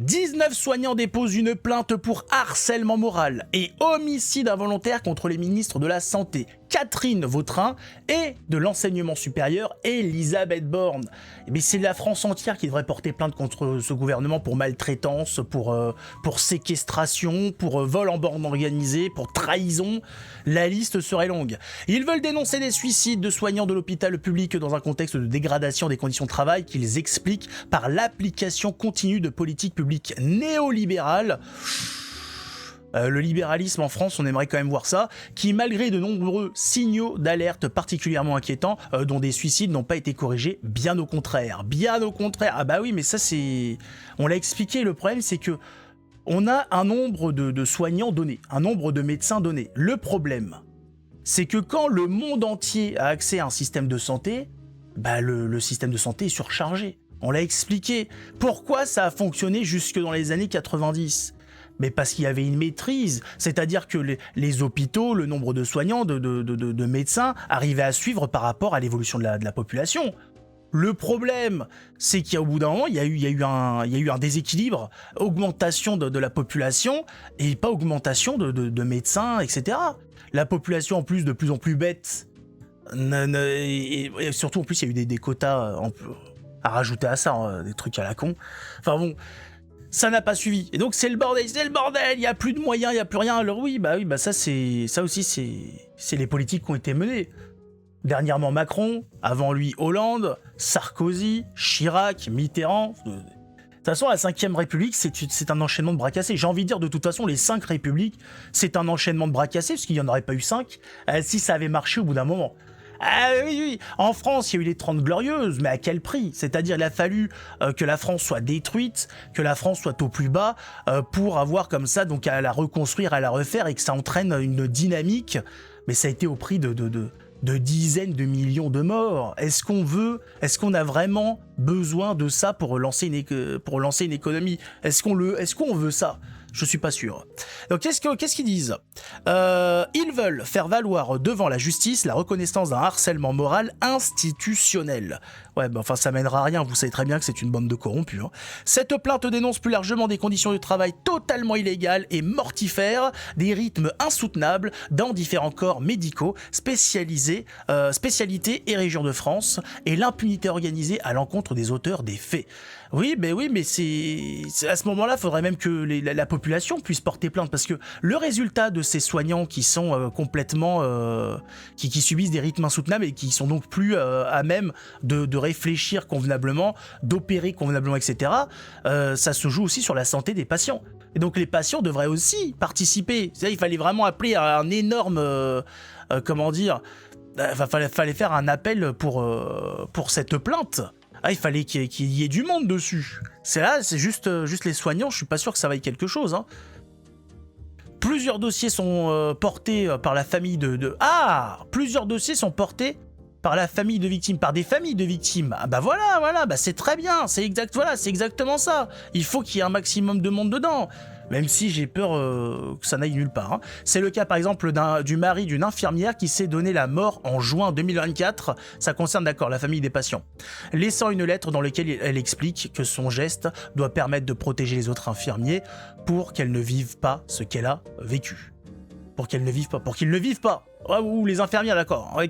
19 soignants déposent une plainte pour harcèlement moral et homicide involontaire contre les ministres de la Santé, Catherine Vautrin, et de l'enseignement supérieur, Elisabeth Borne. Mais c'est la France entière qui devrait porter plainte contre ce gouvernement pour maltraitance, pour séquestration, pour vol en bande organisée, pour trahison. La liste serait longue. Ils veulent dénoncer des suicides de soignants de l'hôpital public dans un contexte de dégradation des conditions de travail qu'ils expliquent par l'application continue de politiques publiques néolibérales. Le libéralisme en France, on aimerait quand même voir ça, qui malgré de nombreux signaux d'alerte particulièrement inquiétants, dont des suicides n'ont pas été corrigés, bien au contraire. Ah bah oui, mais ça c'est... On l'a expliqué, le problème c'est que on a un nombre de soignants donné, un nombre de médecins donné. Le problème, c'est que quand le monde entier a accès à un système de santé, bah le système de santé est surchargé. On l'a expliqué. Pourquoi ça a fonctionné jusque dans les années 90 ? Mais parce qu'il y avait une maîtrise, c'est-à-dire que les hôpitaux, le nombre de soignants, de médecins arrivaient à suivre par rapport à l'évolution de la population. Le problème, c'est qu'au bout d'un moment, il y a eu un déséquilibre, augmentation de la population et pas augmentation de médecins, etc. La population en plus de plus en plus bête, et surtout en plus il y a eu des quotas à rajouter à ça, des trucs à la con. Enfin bon... Ça n'a pas suivi. Et donc c'est le bordel, il y a plus de moyens, il y a plus rien. Alors oui, ça aussi c'est les politiques qui ont été menées. Dernièrement Macron, avant lui Hollande, Sarkozy, Chirac, Mitterrand. De toute façon, la 5ème République, c'est un enchaînement de bras cassés. J'ai envie de dire, de toute façon, les 5 républiques, c'est un enchaînement de bras cassés, parce qu'il n'y en aurait pas eu 5, si ça avait marché au bout d'un moment. Ah oui, en France, il y a eu les 30 glorieuses, mais à quel prix ? C'est-à-dire, il a fallu que la France soit détruite, que la France soit au plus bas, pour avoir comme ça, donc à la reconstruire, à la refaire, et que ça entraîne une dynamique, mais ça a été au prix de dizaines de millions de morts. Est-ce qu'on a vraiment besoin de ça pour lancer une économie ? Est-ce qu'on veut ça ? Je suis pas sûr. Donc qu'est-ce qu'ils disent ? Ils veulent faire valoir devant la justice la reconnaissance d'un harcèlement moral institutionnel. Ouais, enfin ça mènera à rien, vous savez très bien que c'est une bande de corrompus. Hein. Cette plainte dénonce plus largement des conditions de travail totalement illégales et mortifères, des rythmes insoutenables dans différents corps médicaux, spécialités et régions de France, et l'impunité organisée à l'encontre des auteurs des faits. Oui, mais c'est à ce moment-là, il faudrait même que la population puisse porter plainte, parce que le résultat de ces soignants qui sont complètement... qui subissent des rythmes insoutenables et qui sont donc plus à même de réfléchir convenablement, d'opérer convenablement, etc., ça se joue aussi sur la santé des patients. Et donc les patients devraient aussi participer. C'est-à-dire, il fallait vraiment appeler à un énorme... fallait faire un appel pour cette plainte. Ah, il fallait qu'il y ait du monde dessus. C'est juste les soignants, je suis pas sûr que ça vaille quelque chose. Hein. Plusieurs dossiers sont portés par la famille plusieurs dossiers sont portés par la famille de victimes, par des familles de victimes. Ah bah voilà, c'est très bien, c'est exactement ça. Il faut qu'il y ait un maximum de monde dedans. Même si j'ai peur que ça n'aille nulle part. Hein. C'est le cas par exemple du mari d'une infirmière qui s'est donné la mort en juin 2024. Ça concerne d'accord la famille des patients. Laissant une lettre dans laquelle elle explique que son geste doit permettre de protéger les autres infirmiers pour qu'elles ne vivent pas ce qu'elle a vécu. Pour qu'ils ne vivent pas. Ou les infirmières, d'accord. Ouais,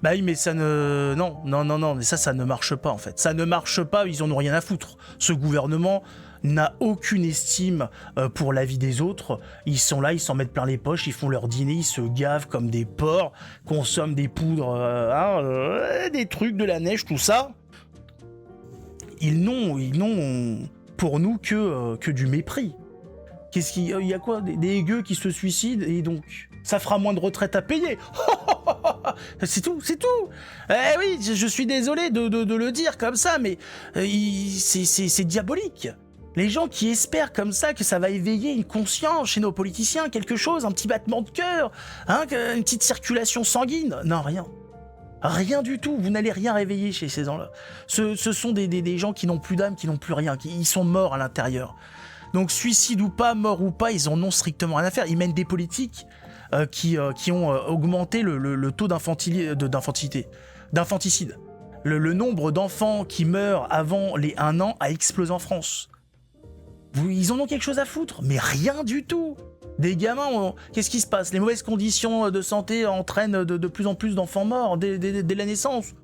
bah oui, mais ça ne... Non, mais ça ne marche pas en fait. Ça ne marche pas, ils en ont rien à foutre. Ce gouvernement n'a aucune estime pour la vie des autres. Ils sont là, ils s'en mettent plein les poches, ils font leur dîner, ils se gavent comme des porcs, consomment des poudres, des trucs, de la neige, tout ça. Ils n'ont pour nous que du mépris. Il y a quoi ? Des gueux qui se suicident et donc ça fera moins de retraite à payer. C'est tout. Eh oui, je suis désolé de le dire comme ça, mais c'est diabolique. Les gens qui espèrent comme ça que ça va éveiller une conscience chez nos politiciens, quelque chose, un petit battement de cœur, une petite circulation sanguine. Non, rien. Rien du tout, vous n'allez rien réveiller chez ces gens-là. Ce sont des gens qui n'ont plus d'âme, qui n'ont plus rien, ils sont morts à l'intérieur. Donc suicide ou pas, mort ou pas, ils en ont strictement rien à faire. Ils mènent des politiques qui ont augmenté le taux d'infanticide. Le nombre d'enfants qui meurent avant les 1 an a explosé en France. Ils en ont quelque chose à foutre, mais rien du tout. Des gamins, qu'est-ce qui se passe? Les mauvaises conditions de santé entraînent de plus en plus d'enfants morts dès la naissance.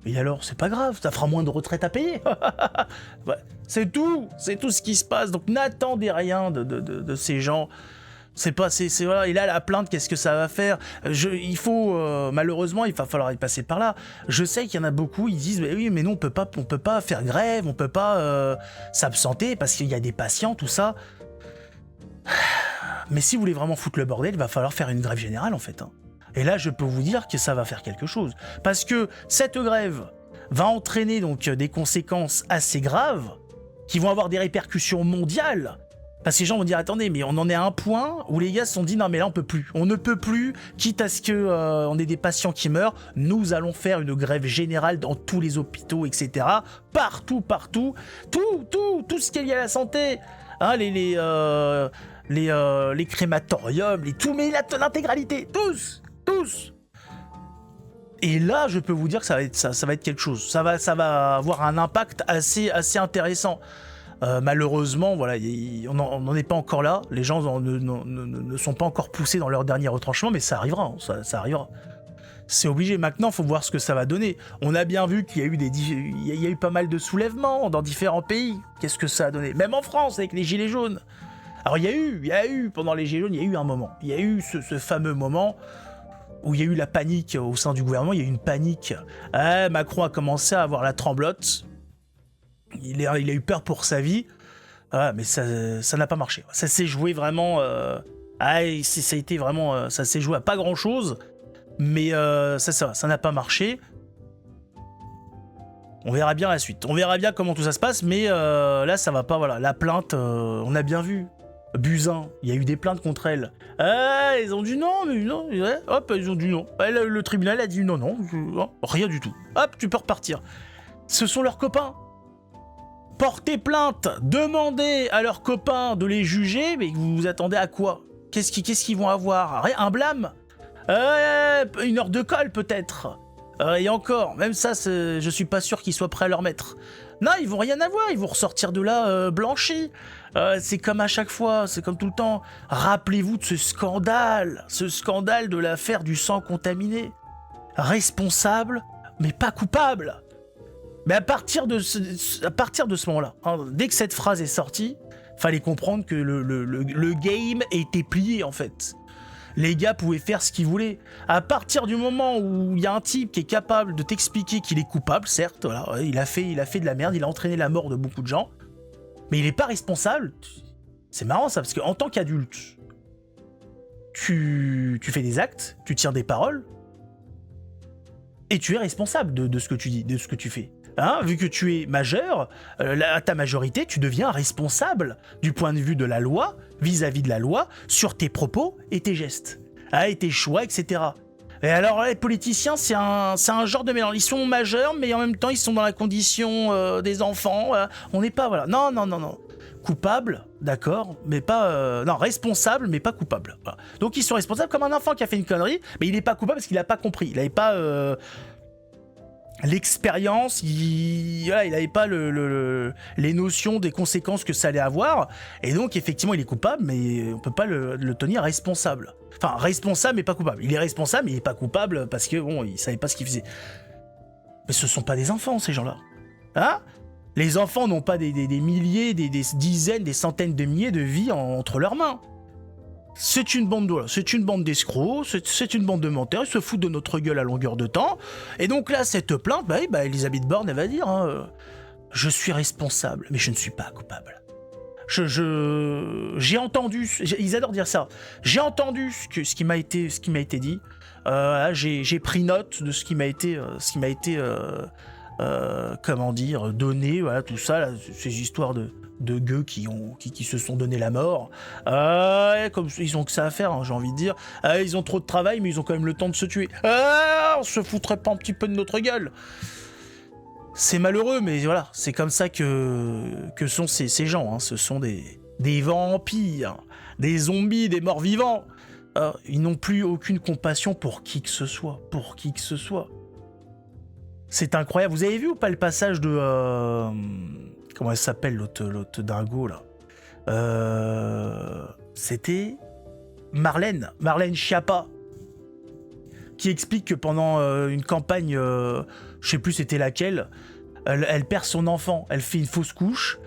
Et alors, c'est pas grave, ça fera moins de retraite à payer. Ouais, c'est tout ce qui se passe. Donc n'attendez rien de ces gens. Voilà. Et là, la plainte, qu'est-ce que ça va faire? Malheureusement, il va falloir y passer par là. Je sais qu'il y en a beaucoup, ils disent, mais oui, mais non, on peut pas faire grève, on peut pas s'absenter parce qu'il y a des patients, tout ça. Mais si vous voulez vraiment foutre le bordel, il va falloir faire une grève générale, en fait. Et là, je peux vous dire que ça va faire quelque chose. Parce que cette grève va entraîner donc des conséquences assez graves qui vont avoir des répercussions mondiales. Parce que les gens vont dire, attendez, mais on en est à un point où les gars se sont dit, non mais là on peut plus. On ne peut plus, quitte à ce que on ait des patients qui meurent, nous allons faire une grève générale dans tous les hôpitaux, etc. Partout. Tout ce qui est lié à la santé. Hein, les crématoriums, mais l'intégralité, tous. Et là, je peux vous dire que ça va être quelque chose. Ça va avoir un impact assez intéressant. Malheureusement, voilà, on n'en est pas encore là. Les gens ne sont pas encore poussés dans leur dernier retranchement, mais ça arrivera. Ça arrivera. C'est obligé. Maintenant, il faut voir ce que ça va donner. On a bien vu qu'il y a eu pas mal de soulèvements dans différents pays. Qu'est-ce que ça a donné? Même en France, avec les Gilets jaunes. Alors, il y a eu, pendant les Gilets jaunes, il y a eu un moment. Il y a eu ce fameux moment où il y a eu la panique au sein du gouvernement. Il y a eu une panique. Macron a commencé à avoir la tremblote. Il a eu peur pour sa vie. Mais ça n'a pas marché. Ça s'est joué vraiment... ça a été vraiment... ça s'est joué à pas grand-chose. Mais ça n'a pas marché. On verra bien la suite. On verra bien comment tout ça se passe. Mais là, ça va pas. Voilà, la plainte, on a bien vu. Buzyn, il y a eu des plaintes contre elle. Ils ont dit non, mais non. Ouais, hop, ils ont dit non. Le tribunal a dit non, rien du tout. Hop, tu peux repartir. Ce sont leurs copains. Portez plainte, demandez à leurs copains de les juger, mais vous vous attendez à quoi? Qu'est-ce qu'ils vont avoir? Un blâme? Une heure de colle peut-être. Et encore, même ça, je suis pas sûr qu'ils soient prêts à leur mettre. Non, ils vont rien avoir, ils vont ressortir de là blanchis. C'est comme à chaque fois, c'est comme tout le temps. Rappelez-vous de ce scandale de l'affaire du sang contaminé. Responsable, mais pas coupable. Mais à partir de ce moment-là, dès que cette phrase est sortie, fallait comprendre que le game était plié en fait. Les gars pouvaient faire ce qu'ils voulaient. À partir du moment où il y a un type qui est capable de t'expliquer qu'il est coupable, certes, voilà, il a fait de la merde, il a entraîné la mort de beaucoup de gens, mais il n'est pas responsable. C'est marrant ça, parce qu'en tant qu'adulte, tu fais des actes, tu tiens des paroles, et tu es responsable de ce que tu dis, de ce que tu fais. Vu que tu es majeur, à ta majorité, tu deviens responsable du point de vue de la loi, vis-à-vis de la loi, sur tes propos et tes gestes, et tes choix, etc. Et alors les politiciens, c'est un genre de mélange. Ils sont majeurs, mais en même temps, ils sont dans la condition des enfants. On n'est pas, voilà. Non. Coupable, d'accord, mais pas... non, responsable, mais pas coupable. Voilà. Donc ils sont responsables comme un enfant qui a fait une connerie, mais il n'est pas coupable parce qu'il n'a pas compris. Il n'avait pas... l'expérience, il n'avait pas les notions des conséquences que ça allait avoir, et donc effectivement il est coupable, mais on peut pas le tenir responsable. Enfin, responsable mais pas coupable. Il est responsable mais il est pas coupable parce que bon, il savait pas ce qu'il faisait. Mais ce sont pas des enfants ces gens-là. Les enfants n'ont pas des milliers, des dizaines, des centaines de milliers de vies entre leurs mains. C'est une bande d'escrocs, c'est une bande de menteurs, ils se foutent de notre gueule à longueur de temps. Et donc là, cette plainte, Elisabeth Borne, elle va dire, je suis responsable, mais je ne suis pas coupable. J'ai entendu, ils adorent dire ça, j'ai entendu ce qui m'a été dit, j'ai pris note de ce qui m'a été donné, voilà, tout ça, là, ces histoires de gueux qui se sont donné la mort. Comme ils ont que ça à faire, j'ai envie de dire. Ils ont trop de travail, mais ils ont quand même le temps de se tuer. On se foutrait pas un petit peu de notre gueule. C'est malheureux, mais voilà, c'est comme ça que sont ces gens. Ce sont des vampires, des zombies, des morts vivants. Ils n'ont plus aucune compassion pour qui que ce soit. C'est incroyable. Vous avez vu ou pas le passage de... comment elle s'appelle l'autre dingo là, C'était Marlène Schiappa, qui explique que pendant une campagne, je sais plus c'était laquelle, elle perd son enfant, elle fait une fausse couche,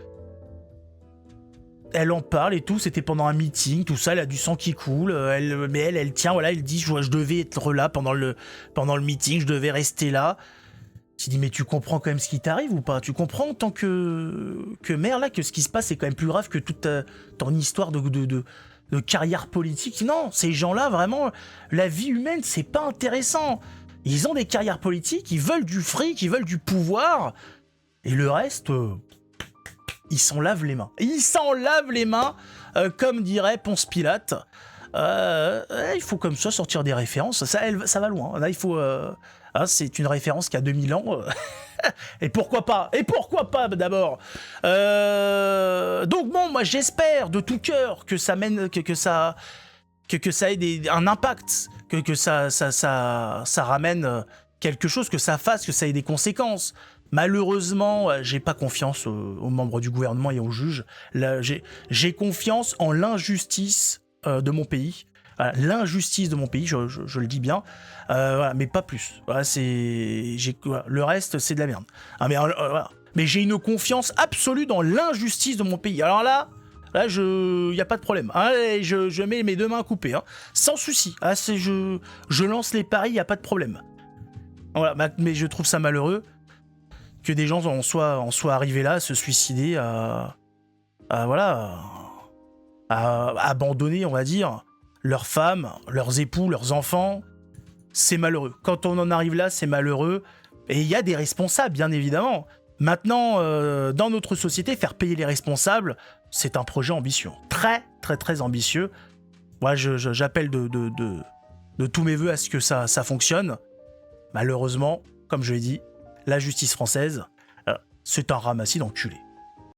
elle en parle et tout, c'était pendant un meeting, tout ça, elle a du sang qui coule, mais elle tient, voilà, elle dit je devais être là pendant le meeting, je devais rester là. Tu dis mais tu comprends quand même ce qui t'arrive ou pas? Tu comprends en tant que mère là que ce qui se passe c'est quand même plus grave que toute ton histoire de carrière politique? Non, ces gens-là vraiment, la vie humaine c'est pas intéressant. Ils ont des carrières politiques, ils veulent du fric, ils veulent du pouvoir, et le reste, ils s'en lavent les mains. Ils s'en lavent les mains, comme dirait Ponce Pilate. Il faut comme ça sortir des références, ça va loin. Là, il faut... c'est une référence qui a 2000 ans. Et pourquoi pas? D'abord. Donc bon, moi j'espère de tout cœur que ça mène, que ça ait un impact, que ça ramène quelque chose, que ça fasse, que ça ait des conséquences. Malheureusement, j'ai pas confiance aux membres du gouvernement et aux juges. J'ai confiance en l'injustice de mon pays. Voilà, l'injustice de mon pays, je le dis bien, voilà, mais pas plus. Voilà, le reste, c'est de la merde. Voilà. Mais j'ai une confiance absolue dans l'injustice de mon pays. Alors là, y a pas de problème. Hein, je mets mes deux mains coupées, hein, sans souci. Ah, je lance les paris, y a pas de problème. Voilà, mais je trouve ça malheureux que des gens en soient arrivés là, à se suicider, à abandonner, on va dire, leurs femmes, leurs époux, leurs enfants. C'est malheureux. Quand on en arrive là, c'est malheureux. Et il y a des responsables, bien évidemment. Maintenant, dans notre société, faire payer les responsables, c'est un projet ambitieux. Très, très, très ambitieux. Moi, j'appelle de tous mes voeux à ce que ça fonctionne. Malheureusement, comme je l'ai dit, la justice française, c'est un ramassis d'enculés.